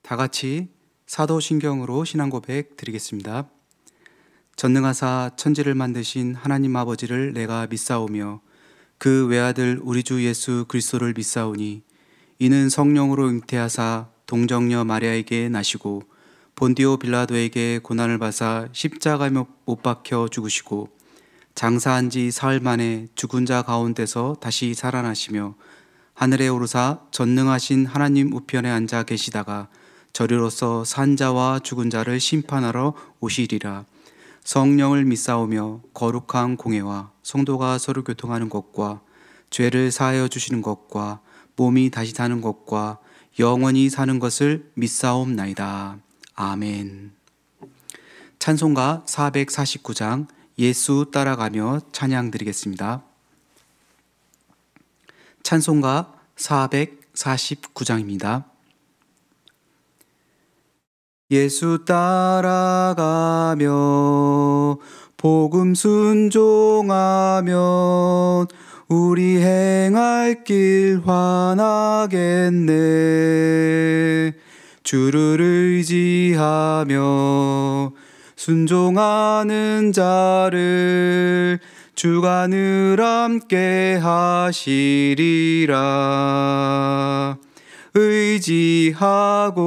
다 같이 사도신경으로 신앙고백 드리겠습니다. 전능하사 천지를 만드신 하나님 아버지를 내가 믿사오며 그 외아들 우리 주 예수 그리스도를 믿사오니 이는 성령으로 잉태하사 동정녀 마리아에게 나시고 본디오 빌라도에게 고난을 받아 십자가에 못 박혀 죽으시고 장사한 지 사흘 만에 죽은 자 가운데서 다시 살아나시며 하늘에 오르사 전능하신 하나님 우편에 앉아 계시다가 저리로서 산 자와 죽은 자를 심판하러 오시리라. 성령을 믿사오며 거룩한 공회와 성도가 서로 교통하는 것과 죄를 사하여 주시는 것과 몸이 다시 사는 것과 영원히 사는 것을 믿사옵나이다. 아멘. 찬송가 449장 예수 따라가며 찬양 드리겠습니다. 찬송가 449장입니다. 예수 따라가며 복음 순종하면 우리 행할 길 환하겠네. 주를 의지하며 순종하는 자를 주가 늘 함께 하시리라. 의지하고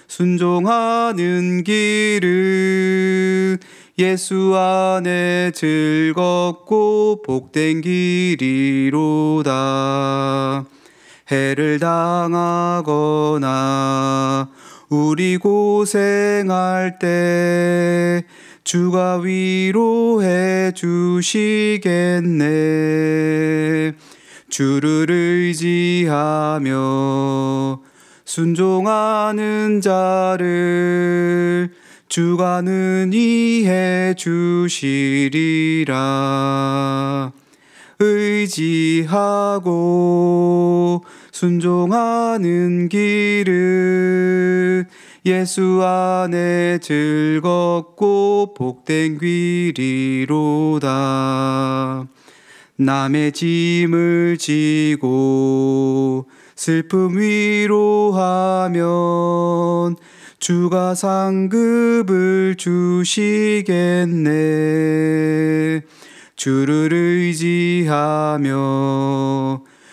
순종하는 길은 예수 안에 즐겁고 복된 길이로다. 해를 당하거나 우리 고생할 때 주가 위로해 주시겠네. 주를 의지하며 순종하는 자를 주가 능히 해 주시리라. 의지하고 순종하는 길은 예수 안에 즐겁고 복된 길이로다. 남의 짐을 지고 슬픔 위로하면 주가 상급을 주시겠네. 주를 의지하며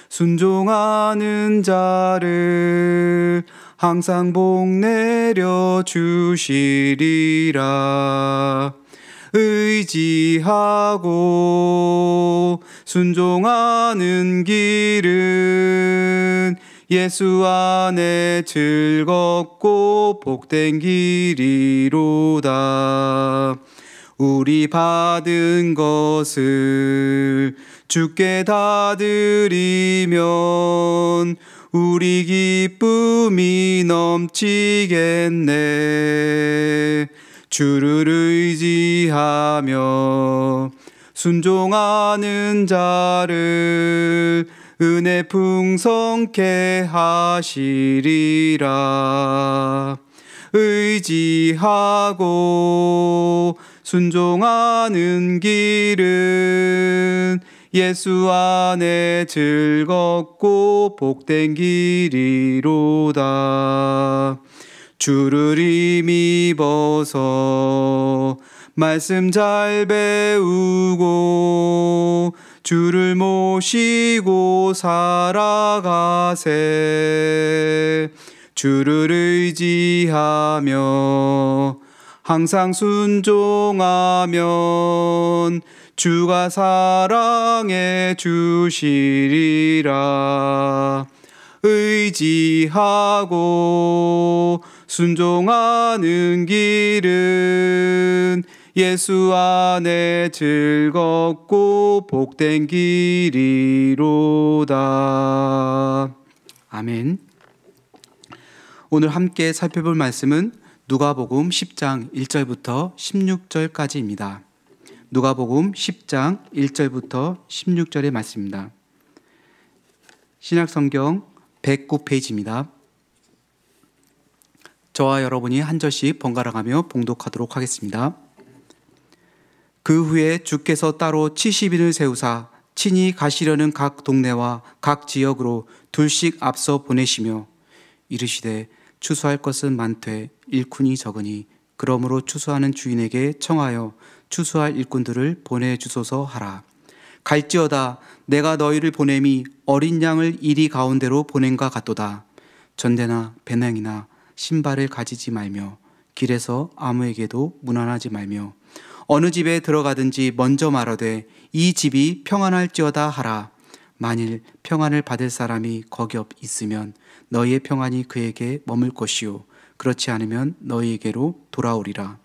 순종하는 자를 항상 복 내려 주시리라. 의지하고 순종하는 길은 예수 안에 즐겁고 복된 길이로다. 우리 받은 것을 주께 다 드리면 우리 기쁨이 넘치겠네. 주를 의지하며 순종하는 자를 은혜 풍성케 하시리라. 의지하고 순종하는 길은 예수 안에 즐겁고 복된 길이로다. 주를 힘입어서 말씀 잘 배우고 주를 모시고 살아가세. 주를 의지하며 항상 순종하면 주가 사랑해 주시리라. 의지하고 순종하는 길은 예수 안에 즐겁고 복된 길이로다. 아멘. 오늘 함께 살펴볼 말씀은 누가복음 10장 1절부터 16절까지입니다. 누가복음 10장 1절부터 16절의 말씀입니다. 신약성경 109페이지입니다. 저와 여러분이 한 절씩 번갈아가며 봉독하도록 하겠습니다. 그 후에 주께서 따로 70인을 세우사 친히 가시려는 각 동네와 각 지역으로 둘씩 앞서 보내시며 이르시되 추수할 것은 많되 일꾼이 적으니 그러므로 추수하는 주인에게 청하여 추수할 일꾼들을 보내주소서 하라. 갈지어다 내가 너희를 보냄이 어린 양을 이리 가운데로 보냄과 같도다. 전대나 배낭이나 신발을 가지지 말며 길에서 아무에게도 문안하지 말며 어느 집에 들어가든지 먼저 말하되 이 집이 평안할지어다 하라. 만일 평안을 받을 사람이 거기 있으면 너희의 평안이 그에게 머물 것이요 그렇지 않으면 너희에게로 돌아오리라.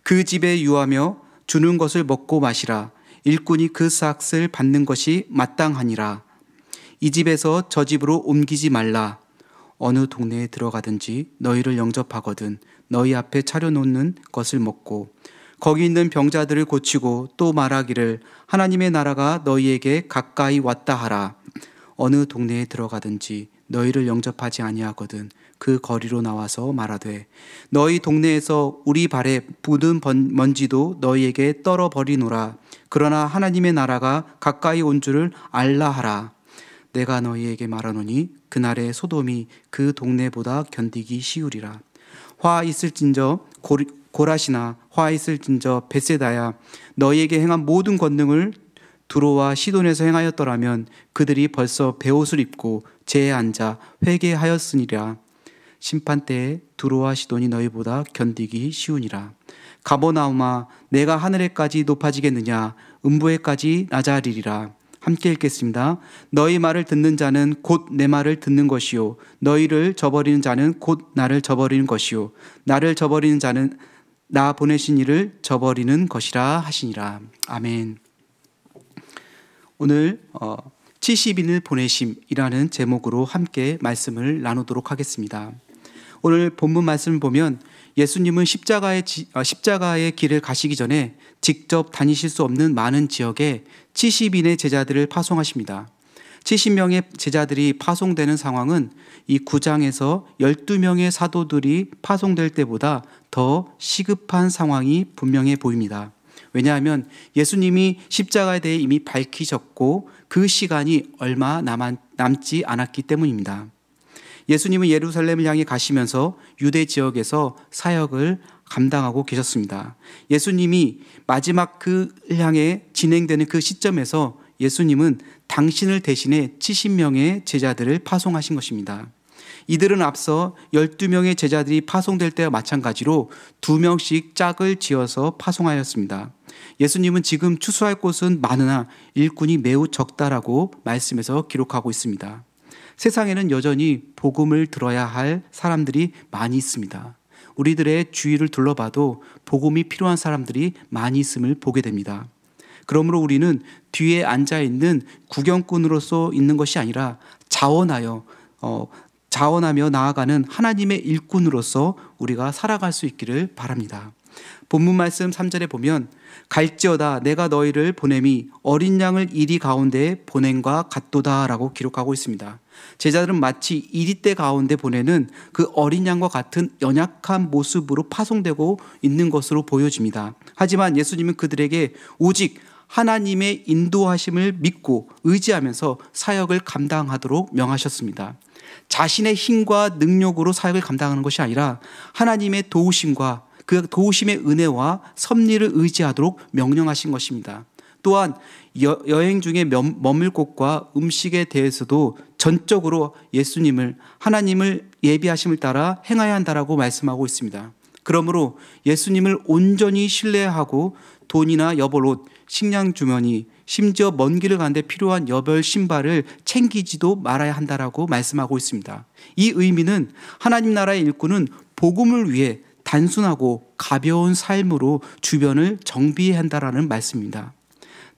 그 집에 유하며 주는 것을 먹고 마시라. 일꾼이 그 삭을 받는 것이 마땅하니라. 이 집에서 저 집으로 옮기지 말라. 어느 동네에 들어가든지 너희를 영접하거든 너희 앞에 차려놓는 것을 먹고 거기 있는 병자들을 고치고 또 말하기를 하나님의 나라가 너희에게 가까이 왔다 하라. 어느 동네에 들어가든지 너희를 영접하지 아니하거든 그 거리로 나와서 말하되 너희 동네에서 우리 발에 묻은 먼지도 너희에게 떨어버리노라. 그러나 하나님의 나라가 가까이 온 줄을 알라 하라. 내가 너희에게 말하노니 그날의 소돔이 그 동네보다 견디기 쉬우리라. 화 있을진저 고라시나 화 있을진저 벳세다야 너희에게 행한 모든 권능을 두로와 시돈에서 행하였더라면 그들이 벌써 베옷을 입고 제에 앉아 회개하였으니라. 심판때에 두로와 시돈이 너희보다 견디기 쉬우니라. 가버나움아 내가 하늘에까지 높아지겠느냐 음부에까지 낮아리리라. 함께 읽겠습니다. 너희 말을 듣는 자는 곧 내 말을 듣는 것이요 너희를 저버리는 자는 곧 나를 저버리는 것이요 나를 저버리는 자는 나 보내신 이를 저버리는 것이라 하시니라. 아멘. 오늘 70인을 보내심이라는 제목으로 함께 말씀을 나누도록 하겠습니다. 오늘 본문 말씀을 보면 예수님은 십자가의 길을 가시기 전에 직접 다니실 수 없는 많은 지역에 70인의 제자들을 파송하십니다. 70명의 제자들이 파송되는 상황은 이 9장에서 12명의 사도들이 파송될 때보다 더 시급한 상황이 분명해 보입니다. 왜냐하면 예수님이 십자가에 대해 이미 밝히셨고 그 시간이 얼마 남지 않았기 때문입니다. 예수님은 예루살렘을 향해 가시면서 유대 지역에서 사역을 감당하고 계셨습니다. 예수님이 마지막 그 향해 진행되는 그 시점에서 예수님은 당신을 대신해 70명의 제자들을 파송하신 것입니다. 이들은 앞서 12명의 제자들이 파송될 때와 마찬가지로 2명씩 짝을 지어서 파송하였습니다. 예수님은 지금 추수할 곳은 많으나 일꾼이 매우 적다라고 말씀에서 기록하고 있습니다. 세상에는 여전히 복음을 들어야 할 사람들이 많이 있습니다. 우리들의 주위를 둘러봐도 복음이 필요한 사람들이 많이 있음을 보게 됩니다. 그러므로 우리는 뒤에 앉아있는 구경꾼으로서 있는 것이 아니라 자원하며 나아가는 하나님의 일꾼으로서 우리가 살아갈 수 있기를 바랍니다. 본문 말씀 3절에 보면 갈지어다 내가 너희를 보냄이 어린 양을 이리 가운데에 보냄과 같도다 라고 기록하고 있습니다. 제자들은 마치 이리떼 가운데 보내는 그 어린 양과 같은 연약한 모습으로 파송되고 있는 것으로 보여집니다. 하지만 예수님은 그들에게 오직 하나님의 인도하심을 믿고 의지하면서 사역을 감당하도록 명하셨습니다. 자신의 힘과 능력으로 사역을 감당하는 것이 아니라 하나님의 도우심과 그 도우심의 은혜와 섭리를 의지하도록 명령하신 것입니다. 또한 여행 중에 머물 곳과 음식에 대해서도 전적으로 예수님을 하나님을 예비하심을 따라 행해야 한다라고 말씀하고 있습니다. 그러므로 예수님을 온전히 신뢰하고 돈이나 여벌 옷, 식량 주머니, 심지어 먼 길을 가는데 필요한 여벌 신발을 챙기지도 말아야 한다라고 말씀하고 있습니다. 이 의미는 하나님 나라의 일꾼은 복음을 위해 단순하고 가벼운 삶으로 주변을 정비해야 한다라는 말씀입니다.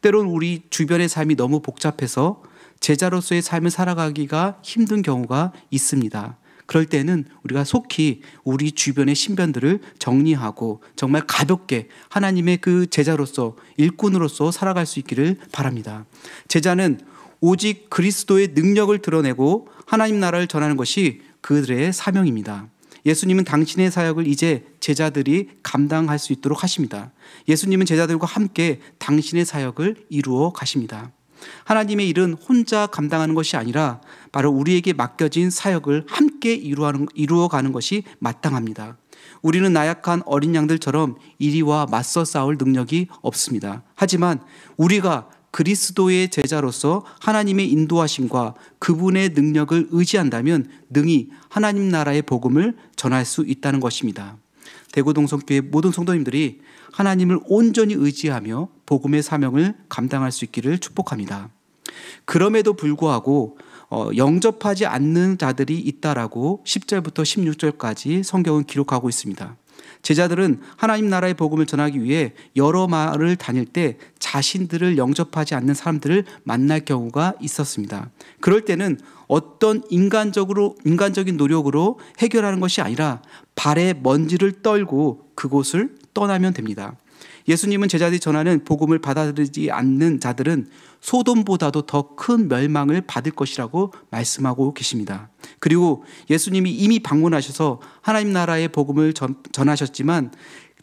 때론 우리 주변의 삶이 너무 복잡해서 제자로서의 삶을 살아가기가 힘든 경우가 있습니다. 그럴 때는 우리가 속히 우리 주변의 신변들을 정리하고 정말 가볍게 하나님의 그 제자로서 일꾼으로서 살아갈 수 있기를 바랍니다. 제자는 오직 그리스도의 능력을 드러내고 하나님 나라를 전하는 것이 그들의 사명입니다. 예수님은 당신의 사역을 이제 제자들이 감당할 수 있도록 하십니다. 예수님은 제자들과 함께 당신의 사역을 이루어 가십니다. 하나님의 일은 혼자 감당하는 것이 아니라 바로 우리에게 맡겨진 사역을 함께 이루어가는 것이 마땅합니다. 우리는 나약한 어린 양들처럼 이리와 맞서 싸울 능력이 없습니다. 하지만 우리가 그리스도의 제자로서 하나님의 인도하심과 그분의 능력을 의지한다면 능히 하나님 나라의 복음을 전할 수 있다는 것입니다. 대구동성교회 모든 성도님들이 하나님을 온전히 의지하며 복음의 사명을 감당할 수 있기를 축복합니다. 그럼에도 불구하고 영접하지 않는 자들이 있다라고 10절부터 16절까지 성경은 기록하고 있습니다. 제자들은 하나님 나라의 복음을 전하기 위해 여러 마을을 다닐 때 자신들을 영접하지 않는 사람들을 만날 경우가 있었습니다. 그럴 때는 어떤 인간적인 노력으로 해결하는 것이 아니라 발에 먼지를 떨고 그곳을 떠나면 됩니다. 예수님은 제자들이 전하는 복음을 받아들이지 않는 자들은 소돔보다도 더 큰 멸망을 받을 것이라고 말씀하고 계십니다. 그리고 예수님이 이미 방문하셔서 하나님 나라의 복음을 전하셨지만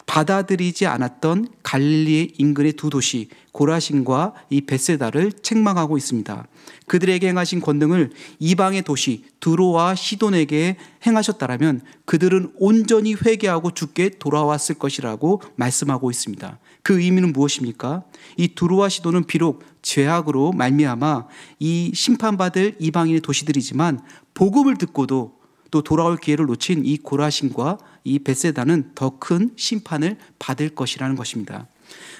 받아들이지 않았던 갈릴리 인근의 두 도시 고라신과 이 벳세다를 책망하고 있습니다. 그들에게 행하신 권능을 이방의 도시 두로와 시돈에게 행하셨다라면 그들은 온전히 회개하고 주께 돌아왔을 것이라고 말씀하고 있습니다. 그 의미는 무엇입니까? 이 두로와 시돈은 비록 죄악으로 말미암아 이 심판받을 이방인의 도시들이지만 복음을 듣고도 또 돌아올 기회를 놓친 이 고라신과 이 벳세다는 더 큰 심판을 받을 것이라는 것입니다.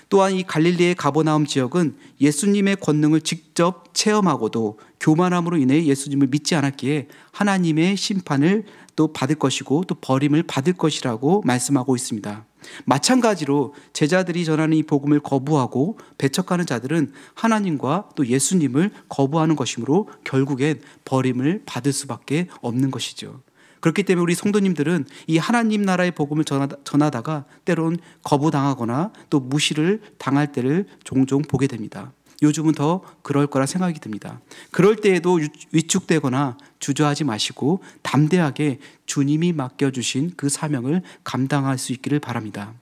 또한 이 갈릴리의 가버나움 지역은 예수님의 권능을 직접 체험하고도 교만함으로 인해 예수님을 믿지 않았기에 하나님의 심판을 또 받을 것이고 또 버림을 받을 것이라고 말씀하고 있습니다. 마찬가지로 제자들이 전하는 이 복음을 거부하고 배척하는 자들은 하나님과 또 예수님을 거부하는 것이므로 결국엔 버림을 받을 수밖에 없는 것이죠. 그렇기 때문에 우리 성도님들은 이 하나님 나라의 복음을 전하다가 때론 거부당하거나 또 무시를 당할 때를 종종 보게 됩니다. 요즘은 더 그럴 거라 생각이 듭니다. 그럴 때에도 위축되거나 주저하지 마시고 담대하게 주님이 맡겨주신 그 사명을 감당할 수 있기를 바랍니다.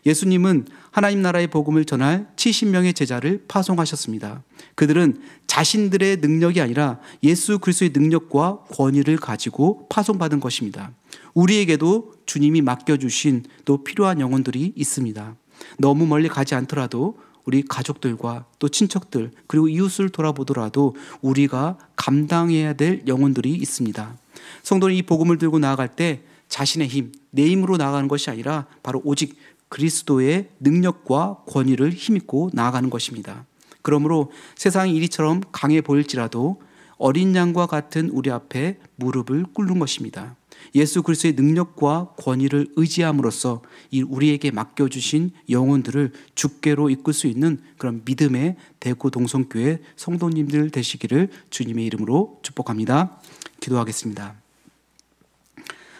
예수님은 하나님 나라의 복음을 전할 70명의 제자를 파송하셨습니다. 그들은 자신들의 능력이 아니라 예수 그리스도의 능력과 권위를 가지고 파송받은 것입니다. 우리에게도 주님이 맡겨주신 또 필요한 영혼들이 있습니다. 너무 멀리 가지 않더라도 우리 가족들과 또 친척들 그리고 이웃을 돌아보더라도 우리가 감당해야 될 영혼들이 있습니다. 성도는 이 복음을 들고 나아갈 때 자신의 힘, 내 힘으로 나아가는 것이 아니라 바로 오직 그리스도의 능력과 권위를 힘입고 나아가는 것입니다. 그러므로 세상이 이리처럼 강해 보일지라도 어린 양과 같은 우리 앞에 무릎을 꿇는 것입니다. 예수 그리스도의 능력과 권위를 의지함으로써 우리에게 맡겨주신 영혼들을 주께로 이끌 수 있는 그런 믿음의 대구 동성교회 성도님들 되시기를 주님의 이름으로 축복합니다. 기도하겠습니다.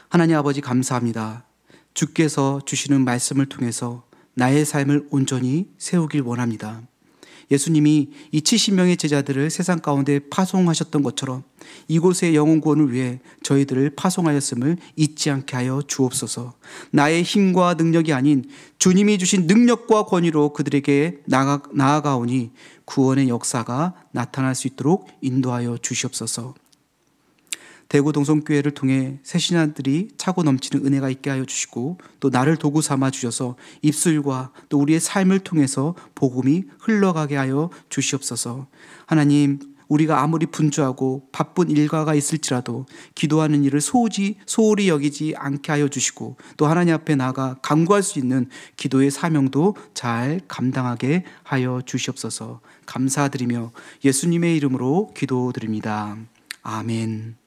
하나님 아버지 감사합니다. 주께서 주시는 말씀을 통해서 나의 삶을 온전히 세우길 원합니다. 예수님이 이 70명의 제자들을 세상 가운데 파송하셨던 것처럼 이곳의 영혼 구원을 위해 저희들을 파송하였음을 잊지 않게 하여 주옵소서. 나의 힘과 능력이 아닌 주님이 주신 능력과 권위로 그들에게 나아가오니 구원의 역사가 나타날 수 있도록 인도하여 주시옵소서. 대구 동성교회를 통해 새신자들이 차고 넘치는 은혜가 있게 하여 주시고 또 나를 도구 삼아 주셔서 입술과 또 우리의 삶을 통해서 복음이 흘러가게 하여 주시옵소서. 하나님, 우리가 아무리 분주하고 바쁜 일과가 있을지라도 기도하는 일을 소홀히 여기지 않게 하여 주시고 또 하나님 앞에 나아가 간구할 수 있는 기도의 사명도 잘 감당하게 하여 주시옵소서. 감사드리며 예수님의 이름으로 기도드립니다. 아멘.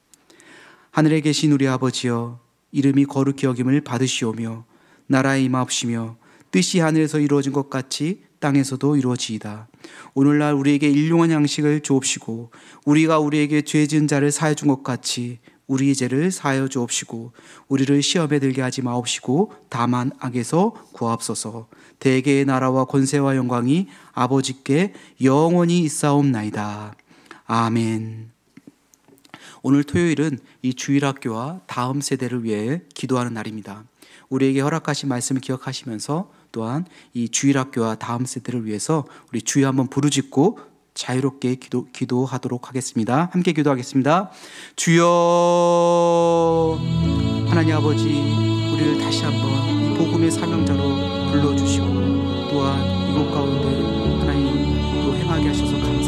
하늘에 계신 우리 아버지여, 이름이 거룩히 여김을 받으시오며 나라에 임하옵시며 뜻이 하늘에서 이루어진 것 같이 땅에서도 이루어지이다. 오늘날 우리에게 일용할 양식을 주옵시고 우리가 우리에게 죄 지은 자를 사하여 준 것 같이 우리의 죄를 사하여 주옵시고 우리를 시험에 들게 하지 마옵시고 다만 악에서 구하옵소서. 대개의 나라와 권세와 영광이 아버지께 영원히 있사옵나이다. 아멘. 오늘 토요일은 이 주일학교와 다음 세대를 위해 기도하는 날입니다. 우리에게 허락하신 말씀을 기억하시면서 또한 이 주일학교와 다음 세대를 위해서 우리 주여 한번 부르짖고 자유롭게 기도하도록 하겠습니다. 함께 기도하겠습니다. 주여, 하나님 아버지, 우리를 다시 한번 이 복음의 사명자로 불러주시고 또한 이곳 가운데 하나님 또 행하게 하셔서 감사합니다.